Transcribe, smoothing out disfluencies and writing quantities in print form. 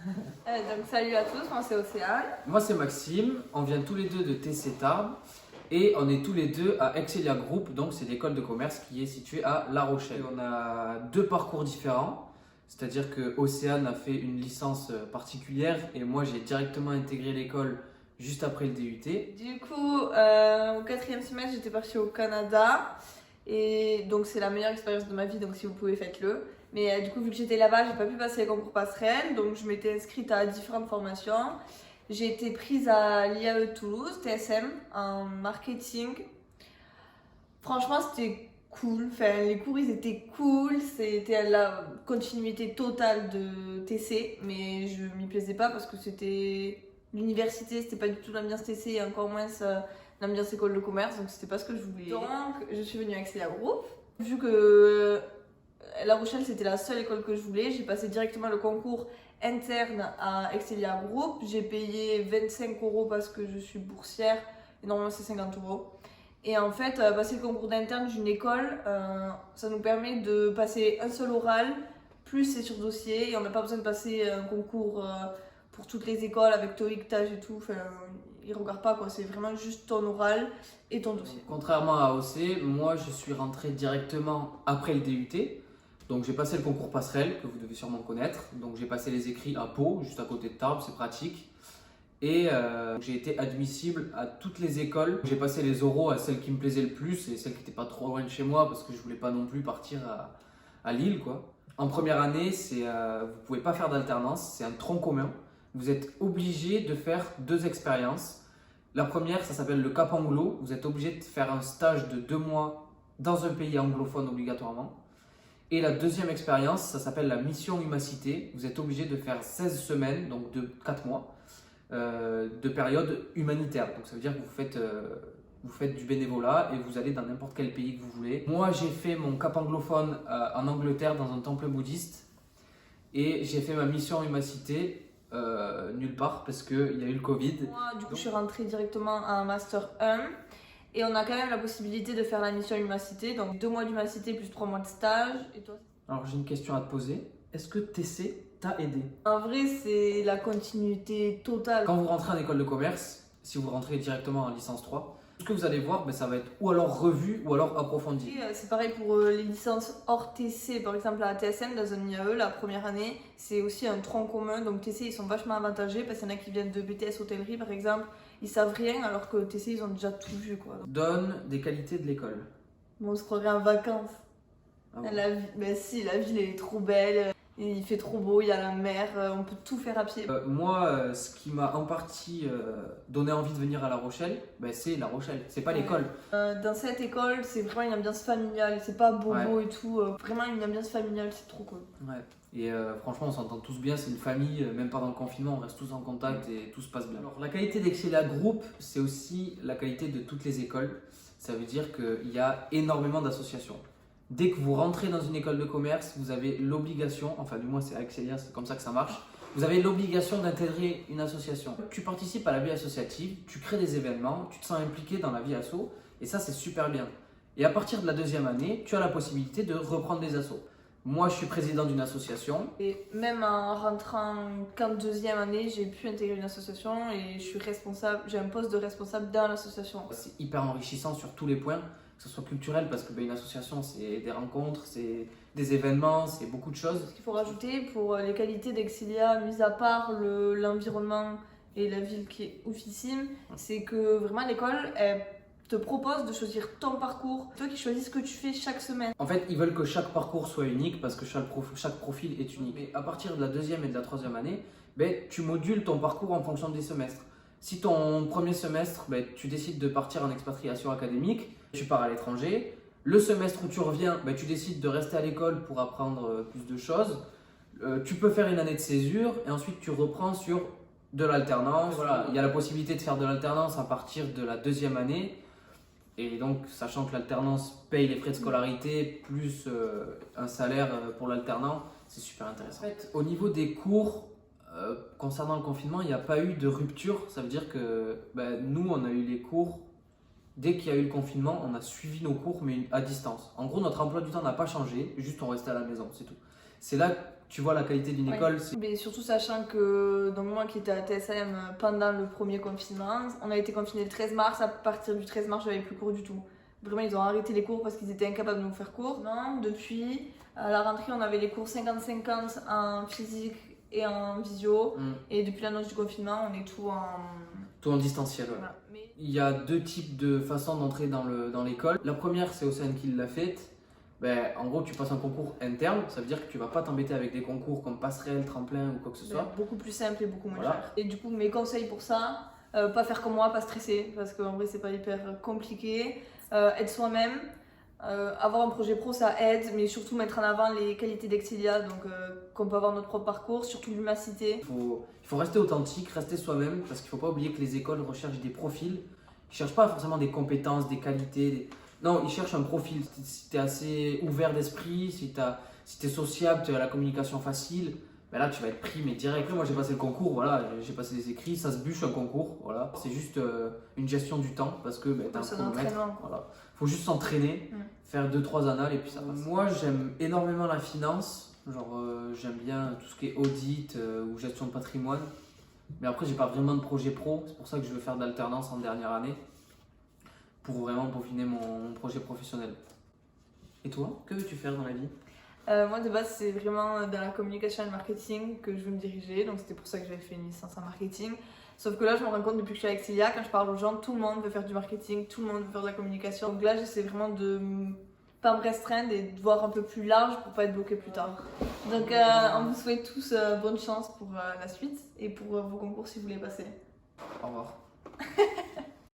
Donc salut à tous, moi c'est Océane. Moi c'est Maxime, on vient tous les deux de TC Tarbes et on est tous les deux à Excelia Group, donc c'est l'école de commerce qui est située à La Rochelle. Et on a deux parcours différents, c'est-à-dire que Océane a fait une licence particulière et moi j'ai directement intégré l'école juste après le DUT. Du coup, au quatrième semestre, j'étais partie au Canada. Et donc c'est la meilleure expérience de ma vie, donc si vous pouvez, faites-le. Mais du coup, vu que j'étais là-bas, j'ai pas pu passer les concours passerelles. Donc je m'étais inscrite à différentes formations. J'ai été prise à l'IAE Toulouse, TSM, en marketing. Franchement, c'était cool. Enfin, les cours, ils étaient cool. C'était la continuité totale de TC. Mais je m'y plaisais pas parce que c'était l'université, c'était pas du tout l'ambiance TC et encore moins l'ambiance école de commerce. Donc, c'était pas ce que je voulais. Donc, je suis venue à Excelia Group. Vu que La Rochelle, c'était la seule école que je voulais, j'ai passé directement le concours interne à Excelia Group. J'ai payé 25 € parce que je suis boursière et normalement c'est 50 €. Et en fait, passer le concours d'interne d'une école, ça nous permet de passer un seul oral, plus c'est sur dossier, et on n'a pas besoin de passer un concours pour toutes les écoles avec TOEIC, TAGE et tout. Enfin, ils ne regardent pas quoi, c'est vraiment juste ton oral et ton dossier. Contrairement à OC, moi je suis rentré directement après le DUT. Donc j'ai passé le concours passerelle que vous devez sûrement connaître. Donc j'ai passé les écrits à Pau, juste à côté de Tarbes, c'est pratique. Et j'ai été admissible à toutes les écoles. J'ai passé les oraux à celles qui me plaisaient le plus et celles qui n'étaient pas trop loin de chez moi parce que je voulais pas non plus partir à Lille, quoi. En première année, vous ne pouvez pas faire d'alternance, c'est un tronc commun. Vous êtes obligé de faire 2 expériences. La première, ça s'appelle le Cap Anglo. Vous êtes obligé de faire un stage de 2 mois dans un pays anglophone obligatoirement. Et la deuxième expérience, ça s'appelle la mission Humacité. Vous êtes obligé de faire 16 semaines, donc de 4 mois. De période humanitaire. Donc ça veut dire que vous faites du bénévolat et vous allez dans n'importe quel pays que vous voulez. Moi j'ai fait mon cap anglophone en Angleterre dans un temple bouddhiste et j'ai fait ma mission Humacité nulle part parce qu'il y a eu le Covid. Moi du coup je suis rentrée directement en Master 1 et on a quand même la possibilité de faire la mission Humacité, donc 2 mois d'Humacité plus 3 mois de stage. Et toi? Alors j'ai une question à te poser. Est-ce que TC t'a aidé? En vrai, c'est la continuité totale. Quand vous rentrez en école de commerce, si vous rentrez directement en licence 3, ce que vous allez voir, ça va être ou alors revu ou alors approfondi. C'est pareil pour les licences hors TC, par exemple à TSM dans un IAE, la première année, c'est aussi un tronc commun. Donc TC, ils sont vachement avantagés parce qu'il y en a qui viennent de BTS hôtellerie par exemple, ils savent rien alors que TC, ils ont déjà tout vu quoi. Donne des qualités de l'école. Bon, on se croirait en vacances. Ah bon. Si, la ville elle est trop belle. Il fait trop beau, il y a la mer, on peut tout faire à pied. Moi, ce qui m'a en partie donné envie de venir à La Rochelle, c'est La Rochelle, c'est pas l'école. Dans cette école, c'est vraiment une ambiance familiale, c'est pas bobo Ouais. et tout, vraiment une ambiance familiale, c'est trop cool. Ouais. Et franchement, on s'entend tous bien, c'est une famille, même pendant le confinement, on reste tous en contact et tout se passe bien. Alors, la qualité d'Excelia Group, c'est aussi la qualité de toutes les écoles. Ça veut dire qu'il y a énormément d'associations. Dès que vous rentrez dans une école de commerce, vous avez l'obligation, enfin du moins c'est à Excelia, c'est comme ça que ça marche, vous avez l'obligation d'intégrer une association. Tu participes à la vie associative, tu crées des événements, tu te sens impliqué dans la vie asso, et ça c'est super bien. Et à partir de la 2e année, tu as la possibilité de reprendre des assos. Moi je suis président d'une association. Et même en rentrant qu'en 2e année, j'ai pu intégrer une association et je suis responsable, j'ai un poste de responsable dans l'association. C'est hyper enrichissant sur tous les points, que ce soit culturel, parce que une association c'est des rencontres, c'est des événements, c'est beaucoup de choses. Ce qu'il faut rajouter pour les qualités d'Excelia, mis à part l'environnement et la ville qui est oufissime, c'est que vraiment l'école, elle te propose de choisir ton parcours, toi qui choisis ce que tu fais chaque semaine. En fait, ils veulent que chaque parcours soit unique parce que chaque profil est unique. Mais à partir de la 2e et de la 3e année, tu modules ton parcours en fonction des semestres. Si ton premier semestre, tu décides de partir en expatriation académique, tu pars à l'étranger. Le semestre où tu reviens, tu décides de rester à l'école pour apprendre plus de choses. Tu peux faire une année de césure et ensuite tu reprends sur de l'alternance. Voilà, il y a la possibilité de faire de l'alternance à partir de la 2e année. Et donc, sachant que l'alternance paye les frais de scolarité plus un salaire pour l'alternant, c'est super intéressant. En fait, au niveau des cours, concernant le confinement, il n'y a pas eu de rupture. Ça veut dire que nous, on a eu les cours. Dès qu'il y a eu le confinement, on a suivi nos cours, mais à distance. En gros, notre emploi du temps n'a pas changé, juste on restait à la maison, c'est tout. C'est là tu vois la qualité d'une Oui. école. Mais surtout sachant que donc moi qui étais à TSM pendant le premier confinement, on a été confinés le 13 mars, à partir du 13 mars j'avais plus cours du tout. Vraiment ils ont arrêté les cours parce qu'ils étaient incapables de nous faire cours. Non, depuis à la rentrée on avait les cours 50-50 en physique et en visio et depuis l'annonce du confinement on est tout en distanciel. Ouais. Voilà. Mais... Il y a deux types de façons d'entrer dans l'école. La première, c'est Océane qui l'a faite. Ben, en gros, tu passes un concours interne, ça veut dire que tu vas pas t'embêter avec des concours comme passerelle, tremplin ou quoi que ce soit. Beaucoup plus simple et beaucoup moins Voilà. cher. Et du coup, mes conseils pour ça, pas faire comme moi, pas stresser, parce qu'en vrai, c'est pas hyper compliqué. Être soi-même, avoir un projet pro, ça aide, mais surtout mettre en avant les qualités d'Excelia, donc qu'on peut avoir notre propre parcours, surtout l'humacité. Il faut rester authentique, rester soi-même, parce qu'il faut pas oublier que les écoles recherchent des profils. Ils cherchent pas forcément des compétences, des qualités. Non, ils cherchent un profil. Si tu es assez ouvert d'esprit, si tu es sociable, tu as la communication facile, ben là tu vas être pris, mais direct. Moi j'ai passé le concours, voilà, j'ai passé les écrits, ça se bûche un concours, voilà. C'est juste une gestion du temps parce que ben, tu as un chronomètre. Voilà. Faut juste s'entraîner, faire 2-3 annales et puis ça passe. Moi j'aime énormément la finance, genre j'aime bien tout ce qui est audit ou gestion de patrimoine, mais après j'ai pas vraiment de projet pro, c'est pour ça que je veux faire de l'alternance en dernière année pour vraiment peaufiner mon projet professionnel. Et toi, que veux-tu faire dans la vie ? Moi de base c'est vraiment dans la communication et le marketing que je veux me diriger, donc c'était pour ça que j'avais fait une licence en marketing. Sauf que là je me rends compte depuis que je suis avec Célia, quand je parle aux gens, tout le monde veut faire du marketing, tout le monde veut faire de la communication. Donc là j'essaie vraiment de pas me restreindre et de voir un peu plus large pour pas être bloqué plus tard. Donc on vous souhaite tous bonne chance pour la suite et pour vos concours si vous voulez passer. Au revoir.